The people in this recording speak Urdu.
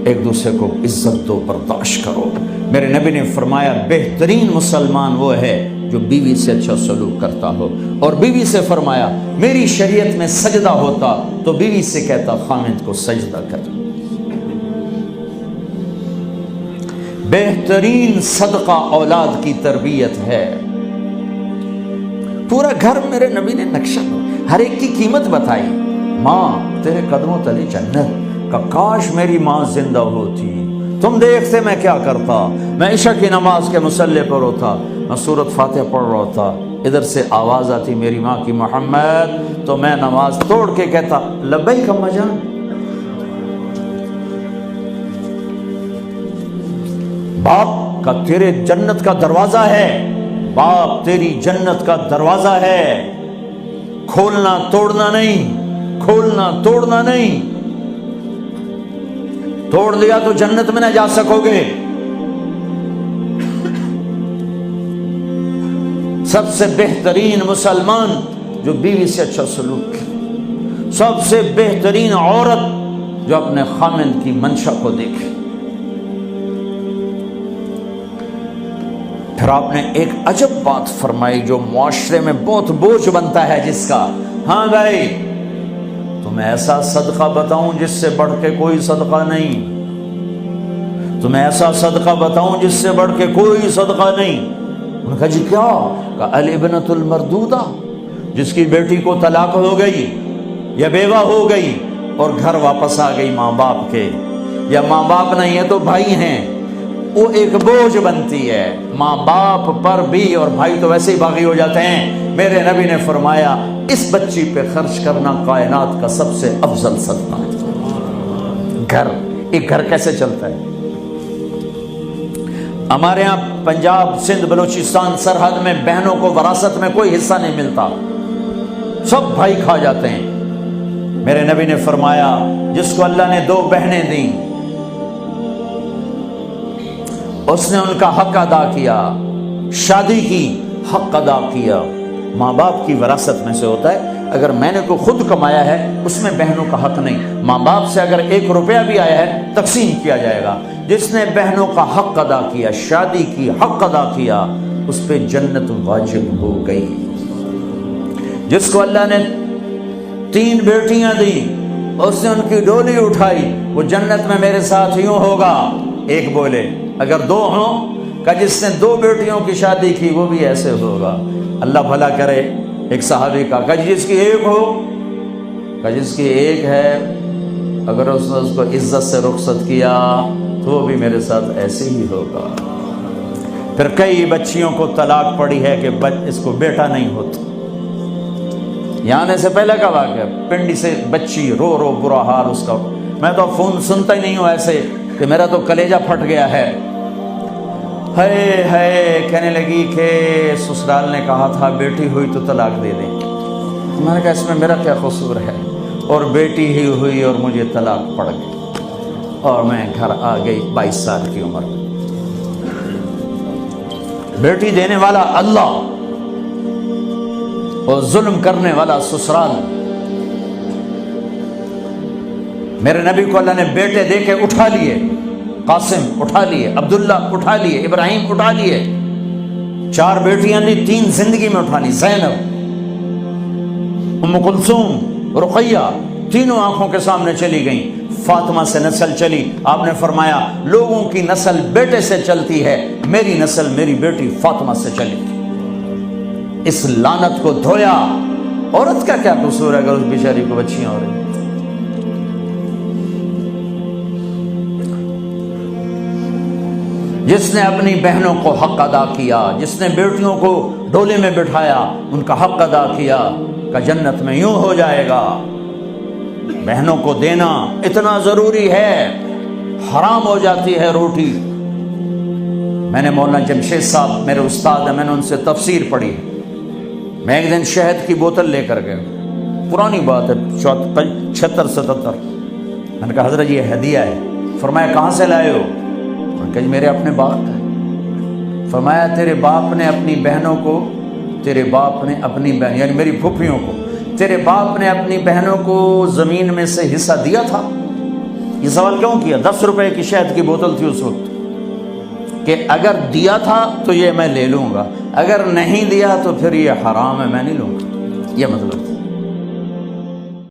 ایک دوسرے کو عزت دو، برداشت کرو۔ میرے نبی نے فرمایا بہترین مسلمان وہ ہے جو بیوی سے اچھا سلوک کرتا ہو، اور بیوی سے فرمایا میری شریعت میں سجدہ ہوتا تو بیوی سے کہتا خامند کو سجدہ کر۔ بہترین صدقہ اولاد کی تربیت ہے۔ پورا گھر میرے نبی نے نقشہ، ہر ایک کی قیمت بتائی۔ ماں تیرے قدموں تلے جنت، کا کاش میری ماں زندہ ہوتی، تم دیکھتے میں کیا کرتا، میں عشاء کی نماز کے مصلی پر ہوتا، میں سورۃ فاتحہ پڑھ رہا ہوتا، ادھر سے آواز آتی میری ماں کی محمد، تو میں نماز توڑ کے کہتا لبیک اماں جان۔ باپ کا تیرے جنت کا دروازہ ہے، باپ تیری جنت کا دروازہ ہے، کھولنا توڑنا نہیں، کھولنا توڑنا نہیں، توڑ دیا تو جنت میں نہ جا سکو گے۔ سب سے بہترین مسلمان جو بیوی سے اچھا سلوک کرے، سب سے بہترین عورت جو اپنے خامند کی منشا کو دیکھے۔ پھر آپ نے ایک عجب بات فرمائی جو معاشرے میں بہت بوجھ بنتا ہے جس کا، ہاں بھائی تمہیں ایسا صدقہ بتاؤں جس سے بڑھ کے کوئی صدقہ نہیں، تمہیں ایسا صدقہ بتاؤں جس سے بڑھ کے کوئی صدقہ نہیں۔ انہوں نے کہا جی کیا؟ کہا الابنۃ المردودہ، جس کی بیٹی کو طلاق ہو گئی یا بیوہ ہو گئی اور گھر واپس آ گئی ماں باپ کے، یا ماں باپ نہیں ہے تو بھائی ہیں، وہ ایک بوجھ بنتی ہے ماں باپ پر بھی، اور بھائی تو ویسے ہی باغی ہو جاتے ہیں۔ میرے نبی نے فرمایا اس بچی پہ خرچ کرنا کائنات کا سب سے افضل صدقہ ہے۔ گھر، ایک گھر کیسے چلتا ہے؟ ہمارے ہاں پنجاب، سندھ، بلوچستان سرحد میں بہنوں کو وراثت میں کوئی حصہ نہیں ملتا، سب بھائی کھا جاتے ہیں۔ میرے نبی نے فرمایا جس کو اللہ نے 2 بہنیں دیں اس نے ان کا حق ادا کیا، شادی کی حق ادا کیا۔ ماں باپ کی وراثت میں سے ہوتا ہے، اگر میں نے کوئی خود کمایا ہے اس میں بہنوں کا حق نہیں، ماں باپ سے اگر 1 روپیہ بھی آیا ہے تقسیم کیا جائے گا۔ جس نے بہنوں کا حق ادا کیا، شادی کی حق ادا کیا، اس پہ جنت واجب ہو گئی۔ جس کو اللہ نے 3 بیٹیاں دی، اس نے ان کی ڈولی اٹھائی، وہ جنت میں میرے ساتھ یوں ہوگا۔ ایک بولے اگر 2 ہوں، کہ جس نے 2 بیٹیوں کی شادی کی وہ بھی ایسے ہوگا۔ اللہ بھلا کرے۔ ایک صحابی کا کہ جس کی 1 ہو، کہ جس کی 1 ہے، اگر اس نے اس کو عزت سے رخصت کیا تو وہ بھی میرے ساتھ ایسے ہی ہوگا۔ پھر کئی بچیوں کو طلاق پڑی ہے کہ اس کو بیٹا نہیں ہوتا۔ یہاں آنے سے پہلے کا واقعہ، پنڈی سے بچی رو رو برا حال اس کا، میں تو فون سنتا ہی نہیں ہوں ایسے کہ میرا تو کلیجہ پھٹ گیا ہے۔ ہے کہنے لگی کہ سسرال نے کہا تھا بیٹی ہوئی تو طلاق دے دیں۔ میں نے کہا اس میں میرا کیا قصور ہے، اور بیٹی ہی ہوئی اور مجھے طلاق پڑ گئی، اور میں گھر آ گئی 22 سال کی عمر میں۔ بیٹی دینے والا اللہ اور ظلم کرنے والا سسرال۔ میرے نبی کو اللہ نے بیٹے دے کے اٹھا لیے، قاسم اٹھا لیے، عبداللہ اٹھا لیے، ابراہیم اٹھا لیے، 4 بیٹیاں دی، 3 زندگی میں اٹھا لی، زینب، ام کلثوم، رقیہ، تینوں آنکھوں کے سامنے چلی گئیں۔ فاطمہ سے نسل چلی، آپ نے فرمایا لوگوں کی نسل بیٹے سے چلتی ہے، میری نسل میری بیٹی فاطمہ سے چلی۔ اس لعنت کو دھویا۔ عورت کا کیا قصور ہے اگر اس بیچاری کو بچیاں ہو رہی؟ جس نے اپنی بہنوں کو حق ادا کیا، جس نے بیٹیوں کو ڈولے میں بٹھایا، ان کا حق ادا کیا، کہ جنت میں یوں ہو جائے گا۔ بہنوں کو دینا اتنا ضروری ہے، حرام ہو جاتی ہے روٹی۔ میں نے مولانا جمشید صاحب میرے استاد ہیں، میں نے ان سے تفسیر پڑھی۔ میں ایک دن شہد کی بوتل لے کر گیا، پرانی بات ہے 76-77۔ میں نے کہا حضرت یہ ہدیہ ہے۔ فرمایا کہاں سے لائے ہو؟ کہ میرے اپنے باپ کا۔ فرمایا تیرے باپ نے اپنی بہنوں کو، تیرے باپ نے اپنی بہن یعنی میری پھوپھیوں کو، تیرے باپ نے اپنی بہنوں کو زمین میں سے حصہ دیا تھا؟ یہ سوال کیوں کیا؟ 10 روپے کی شہد کی بوتل تھی اس وقت، کہ اگر دیا تھا تو یہ میں لے لوں گا، اگر نہیں دیا تو پھر یہ حرام ہے، میں نہیں لوں گا، یہ مطلب تھا۔